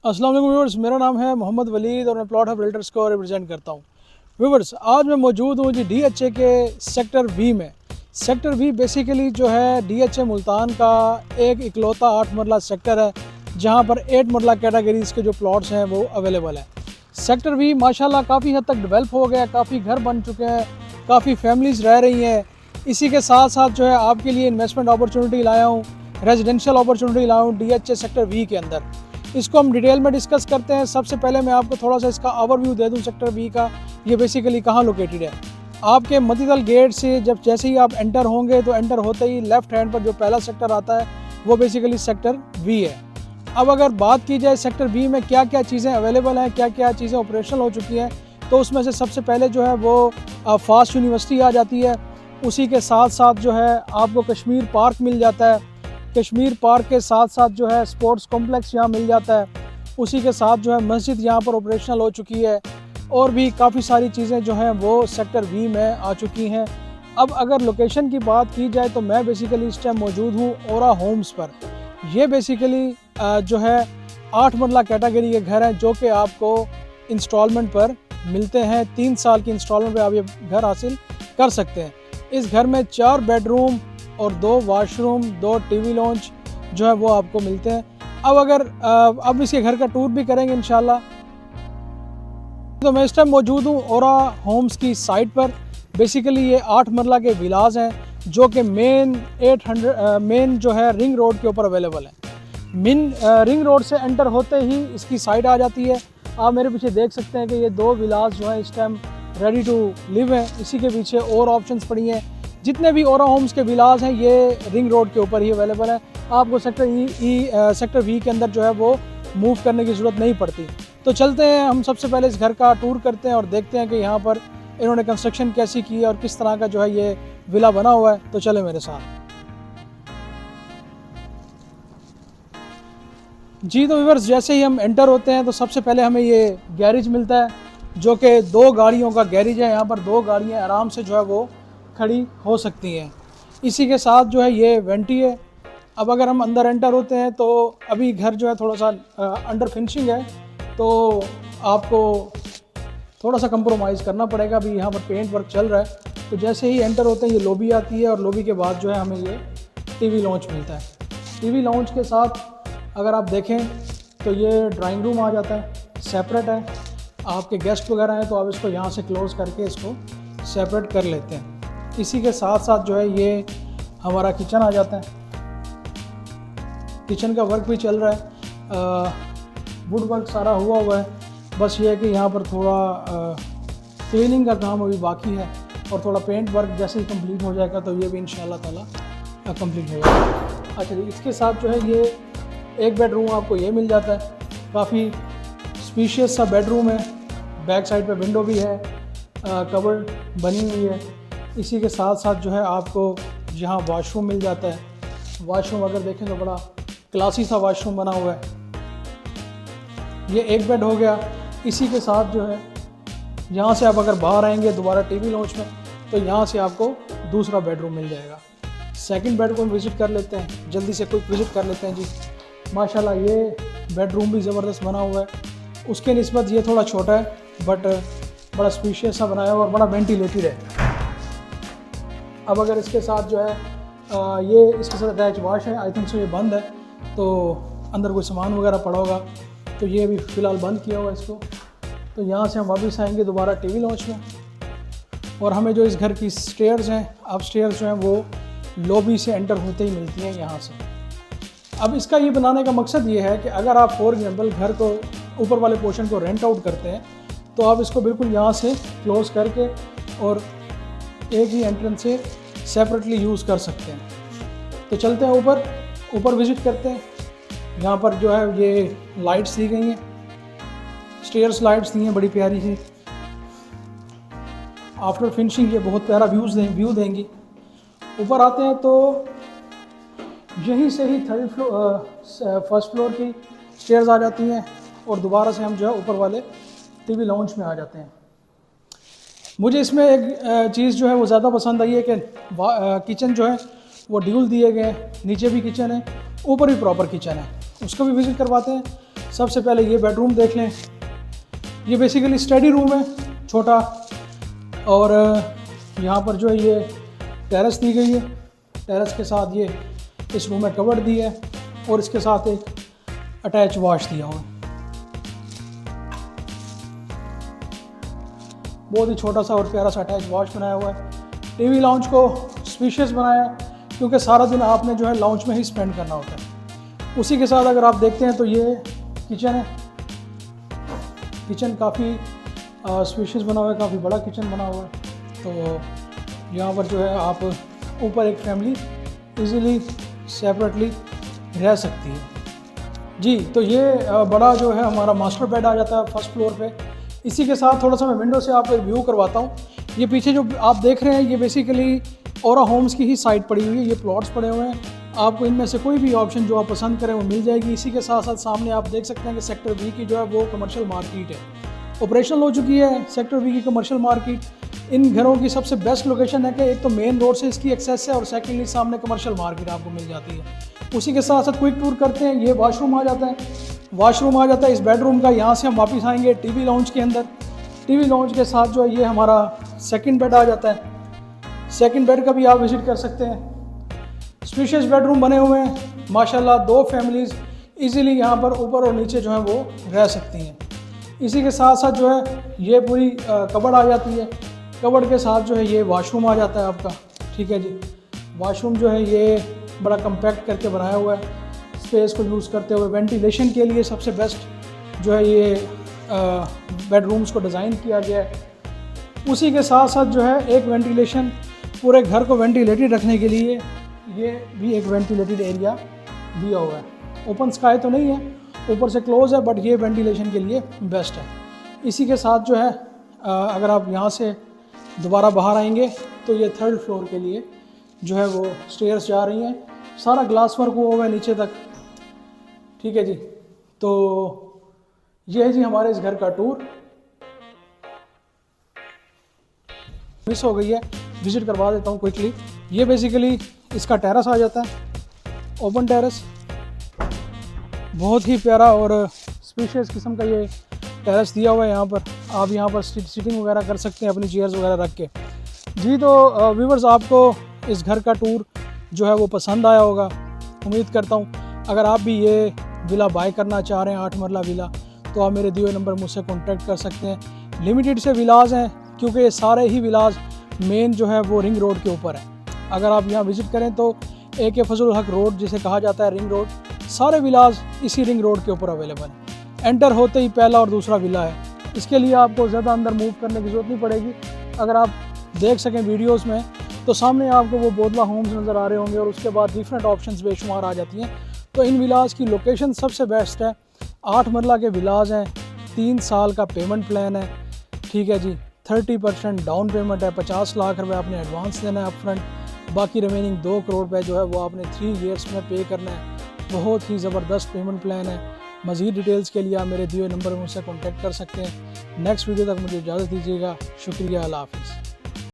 अस्सलाम वालेकुम व्यूवर्स, मेरा नाम है मोहम्मद वलीद और मैं प्लॉट हब रियल्टर्स को रिप्रेजेंट करता हूँ। व्यूवर्स, आज मैं मौजूद हूँ जी DHA के सेक्टर वी में। सेक्टर वी बेसिकली जो है DHA मुल्तान का एक इकलौता 8 मरला सेक्टर है जहाँ पर 8 मरला कैटेगरीज़ के जो प्लॉट्स हैं वो अवेलेबल हैं। सेक्टर वी माशाल्लाह काफ़ी हद तक डेवलप हो गया, काफ़ी घर बन चुके हैं, काफ़ी फैमिलीज़ रह रही हैं। इसी के साथ साथ जो है आपके लिए इन्वेस्टमेंट अपॉर्चुनिटी लाया हूँ, रेजिडेंशियल अपॉर्चुनिटी लाया हूँ DHA सेक्टर वी के अंदर। इसको हम डिटेल में डिस्कस करते हैं। सबसे पहले मैं आपको थोड़ा सा इसका ओवरव्यू दे दूं सेक्टर बी का। ये बेसिकली कहाँ लोकेटेड है। आपके मतीदल गेट से जैसे ही आप एंटर होंगे तो एंटर होते ही लेफ्ट हैंड पर जो पहला सेक्टर आता है वो बेसिकली सेक्टर बी है। अब अगर बात की जाए सेक्टर बी में क्या क्या चीज़ें अवेलेबल हैं, क्या क्या चीज़ें ऑपरेशनल हो चुकी हैं, तो उसमें से सबसे पहले जो है वो फास्ट यूनिवर्सिटी आ जाती है। उसी के साथ साथ जो है आपको कश्मीर पार्क मिल जाता है। कश्मीर पार्क के साथ साथ जो है स्पोर्ट्स कॉम्प्लेक्स यहाँ मिल जाता है। उसी के साथ जो है मस्जिद यहाँ पर ऑपरेशनल हो चुकी है और भी काफ़ी सारी चीज़ें जो हैं वो सेक्टर बी में आ चुकी हैं। अब अगर लोकेशन की बात की जाए तो मैं बेसिकली इस टाइम मौजूद हूँ ओरा होम्स पर। ये बेसिकली जो है 8 मरला कैटेगरी के घर हैं जो कि आपको इंस्टॉलमेंट पर मिलते हैं। 3 साल की इंस्टॉलमेंट पर आप ये घर हासिल कर सकते हैं। इस घर में 4 बेडरूम और 2 वाशरूम, 2 टीवी लॉन्च जो है वो आपको मिलते हैं। अब इसके घर का टूर भी करेंगे इंशाल्लाह। तो मैं इस टाइम मौजूद हूँ ओरा होम्स की साइट पर। बेसिकली ये 8 मरला के विलाज हैं जो कि मेन जो है रिंग रोड के ऊपर अवेलेबल है। रिंग रोड से एंटर होते ही इसकी साइट आ जाती है। आप मेरे पीछे देख सकते हैं कि ये 2 विलाज जो है इस टाइम रेडी टू लिव हैं। इसी के पीछे और ऑप्शंस पड़ी हैं। जितने भी ओरा होम्स के विलाज हैं ये रिंग रोड के ऊपर ही अवेलेबल है। आपको सेक्टर वी के अंदर जो है वो मूव करने की ज़रूरत नहीं पड़ती। तो चलते हैं, हम सबसे पहले इस घर का टूर करते हैं और देखते हैं कि यहाँ पर इन्होंने कंस्ट्रक्शन कैसी की है और किस तरह का जो है ये विला बना हुआ है। तो चले मेरे साथ जी। तो व्यूअर्स, जैसे ही हम एंटर होते हैं तो सबसे पहले हमें ये गैरेज मिलता है जो कि 2 गाड़ियों का गैरेज है। यहाँ पर 2 गाड़ियाँ आराम से जो है वो खड़ी हो सकती हैं। इसी के साथ जो है ये वेंटी है। अब अगर हम अंदर एंटर होते हैं तो अभी घर जो है थोड़ा सा अंडर फिनिशिंग है, तो आपको थोड़ा सा कंप्रोमाइज़ करना पड़ेगा। अभी यहाँ पर पेंट वर्क चल रहा है। तो जैसे ही एंटर होते हैं ये लॉबी आती है और लॉबी के बाद जो है हमें ये टीवी लॉन्च मिलता है। टीवी लॉन्च के साथ अगर आप देखें तो ये ड्राइंग रूम आ जाता है, सेपरेट है। आपके गेस्ट वगैरह हैं तो आप इसको यहाँ से क्लोज़ करके इसको सेपरेट कर लेते हैं। इसी के साथ साथ जो है ये हमारा किचन आ जाता है। किचन का वर्क भी चल रहा है, वुड वर्क सारा हुआ है। बस ये है कि यहाँ पर थोड़ा क्लीनिंग का काम अभी बाकी है और थोड़ा पेंट वर्क जैसे ही कंप्लीट हो जाएगा तो ये भी इंशाल्लाह ताला कंप्लीट हो जाएगा। अच्छा जी, इसके साथ जो है ये एक बेडरूम आपको ये मिल जाता है। काफ़ी स्पीशियस सा बेडरूम है। बैक साइड पे विंडो भी है, कबर्ड बनी हुई है। इसी के साथ साथ जो है आपको यहाँ वॉशरूम मिल जाता है। वॉशरूम अगर देखें तो बड़ा क्लासी सा वॉशरूम बना हुआ है। ये एक बेड हो गया। इसी के साथ जो है यहाँ से आप अगर बाहर आएंगे दोबारा टीवी लॉन्च में तो यहाँ से आपको दूसरा बेडरूम मिल जाएगा। सेकंड बेड को हम विज़िट कर लेते हैं, जल्दी से क्विक विज़िट कर लेते हैं जी। माशाल्लाह ये बेडरूम भी ज़बरदस्त बना हुआ है। उसके निस्बत ये थोड़ा छोटा है बट बड़ा स्पेशियस सा बनाया हुआ और बड़ा वेंटिलेटेड है। अब अगर इसके साथ जो है ये इसके साथ अटैच वॉश है। आई थिंक सो ये बंद है, तो अंदर कोई सामान वगैरह पड़ा होगा, तो ये अभी फ़िलहाल बंद किया हुआ है इसको। तो यहाँ से हम वापस आएंगे दोबारा टीवी लॉन्च में और हमें जो इस घर की स्टेयर्स हैं, अब स्टेयर्स जो हैं वो लॉबी से एंटर होते ही मिलती हैं यहाँ से। अब इसका ये बनाने का मकसद ये है कि अगर आप फॉर एग्जाम्पल घर को ऊपर वाले पोर्शन को रेंट आउट करते हैं तो आप इसको बिल्कुल यहाँ से क्लोज़ करके और एक ही एंट्रेंस से सेपरेटली यूज़ कर सकते हैं। तो चलते हैं ऊपर विज़िट करते हैं। यहाँ पर जो है ये लाइट्स दी गई हैं, स्टेयर्स लाइट्स दी हैं बड़ी प्यारी सी। आफ्टर फिनिशिंग ये बहुत प्यारा व्यू देंगी। ऊपर आते हैं तो यहीं से ही फर्स्ट फ्लोर की स्टेयर्स आ जाती हैं और दोबारा से हम जो है ऊपर वाले टीवी लॉन्च में आ जाते हैं। मुझे इसमें एक चीज़ जो है वो ज़्यादा पसंद आई है कि किचन जो है वो ड्यूल दिए गए हैं। नीचे भी किचन है, ऊपर भी प्रॉपर किचन है, उसको भी विज़िट करवाते हैं। सबसे पहले ये बेडरूम देख लें। ये बेसिकली स्टडी रूम है छोटा, और यहाँ पर जो है ये टेरेस दी गई है। टेरेस के साथ ये इस रूम में कवर्ड दी है और इसके साथ एक अटैच वॉश दिया हुआ है। बहुत ही छोटा सा और प्यारा सा अटैच वॉश बनाया हुआ है। टीवी लाउंज को स्पेशियस बनाया क्योंकि सारा दिन आपने जो है लाउंज में ही स्पेंड करना होता है। उसी के साथ अगर आप देखते हैं तो ये किचन है। किचन काफ़ी स्पेशियस बना हुआ है, काफ़ी बड़ा किचन बना हुआ है। तो यहाँ पर जो है आप ऊपर एक फैमिली इजीली सेपरेटली रह सकती है जी। तो ये बड़ा जो है हमारा मास्टर बेड आ जाता है फर्स्ट फ्लोर पे। इसी के साथ थोड़ा सा मैं विंडो से आपको व्यू करवाता हूँ। ये पीछे जो आप देख रहे हैं ये बेसिकली औरा होम्स की ही साइट पड़ी हुई है। ये प्लॉट्स पड़े हुए हैं, आपको इनमें से कोई भी ऑप्शन जो आप पसंद करें वो मिल जाएगी। इसी के साथ साथ सामने आप देख सकते हैं कि सेक्टर बी की जो है वो कमर्शियल मार्केट है, ऑपरेशनल हो चुकी है सेक्टर बी की कमर्शियल मार्केट। इन घरों की सबसे बेस्ट लोकेशन है कि एक तो मेन रोड से इसकी एक्सेस है और सेकेंडली सामने कमर्शियल मार्केट आपको मिल जाती है। उसी के साथ साथ क्विक टूर करते हैं। ये वॉशरूम आ जाता है, वॉशरूम आ जाता है इस बेडरूम का। यहाँ से हम वापस आएंगे टीवी लाउंज के अंदर। टीवी लाउंज के साथ जो है ये हमारा सेकंड बेड आ जाता है। सेकंड बेड का भी आप विजिट कर सकते हैं। स्पेशियस बेडरूम बने हुए हैं माशाल्लाह। 2 फैमिलीज़ इजीली यहाँ पर ऊपर और नीचे जो है वो रह सकती हैं। इसी के साथ साथ जो है ये पूरी कबर्ड आ जाती है। कबर्ड के साथ जो है ये वॉशरूम आ जाता है आपका। ठीक है जी। वॉशरूम जो है ये बड़ा कम्पैक्ट करके बनाया हुआ है। स्पेस को यूज़ करते हुए वेंटिलेशन के लिए सबसे बेस्ट जो है ये बेडरूम्स को डिज़ाइन किया गया है। उसी के साथ साथ जो है एक वेंटिलेशन पूरे घर को वेंटिलेटेड रखने के लिए ये भी एक वेंटिलेटेड एरिया दिया हुआ है। ओपन स्काई तो नहीं है, ऊपर से क्लोज है, बट ये वेंटिलेशन के लिए बेस्ट है। इसी के साथ जो है अगर आप यहाँ से दोबारा बाहर आएंगे तो ये 3rd फ्लोर के लिए जो है वो स्टेयर्स जा रही हैं। सारा ग्लास वर्क हुआ हुआ है नीचे तक। ठीक है जी। तो ये है जी हमारे इस घर का टूर। मिस हो गई है, विजिट करवा देता हूँ क्विकली। ये बेसिकली इसका टेरेस आ जाता है, ओपन टेरेस। बहुत ही प्यारा और स्पेशियस किस्म का ये टेरेस दिया हुआ है। यहाँ पर आप यहाँ पर सिटिंग वगैरह कर सकते हैं अपनी चेयर्स वगैरह रख के जी। तो व्यूवर्स आपको इस घर का टूर जो है वो पसंद आया होगा, उम्मीद करता हूँ। अगर आप भी ये विला बाय करना चाह रहे हैं 8 मरला विला, तो आप मेरे दिए हुए नंबर मुझसे कॉन्टैक्ट कर सकते हैं। लिमिटेड से विलाज हैं क्योंकि ये सारे ही विलाज मेन जो है वो रिंग रोड के ऊपर है। अगर आप यहाँ विज़िट करें तो AK फजल हक रोड जिसे कहा जाता है रिंग रोड, सारे विलाज इसी रिंग रोड के ऊपर अवेलेबल है। एंटर होते ही पहला और दूसरा विला है। इसके लिए आपको ज़्यादा अंदर मूव करने की ज़रूरत नहीं पड़ेगी। अगर आप देख सकें वीडियोस में तो सामने आपको वो बोदला होम्स नज़र आ रहे होंगे और उसके बाद डिफरेंट ऑप्शंस बेशुमार आ जाती हैं। तो इन विलाज की लोकेशन सबसे बेस्ट है। 8 मरला के विलाज हैं, 3 साल का पेमेंट प्लान है। ठीक है जी। 30% डाउन पेमेंट है, 50 लाख रुपए आपने एडवांस देना है अपफ्रंट। बाकी रिमेनिंग 2 करोड़ रुपए जो है वो आपने 3 ईयर्स में पे करना है। बहुत ही ज़बरदस्त पेमेंट प्लान है। मज़ीद डिटेल्स के लिए आप मेरे दिए हुए नंबर में मुझसे कॉन्टैक्ट कर सकते हैं। नेक्स्ट वीडियो तक मुझे इजाज़त दीजिएगा। शुक्रिया, अल्लाह हाफ़िज़।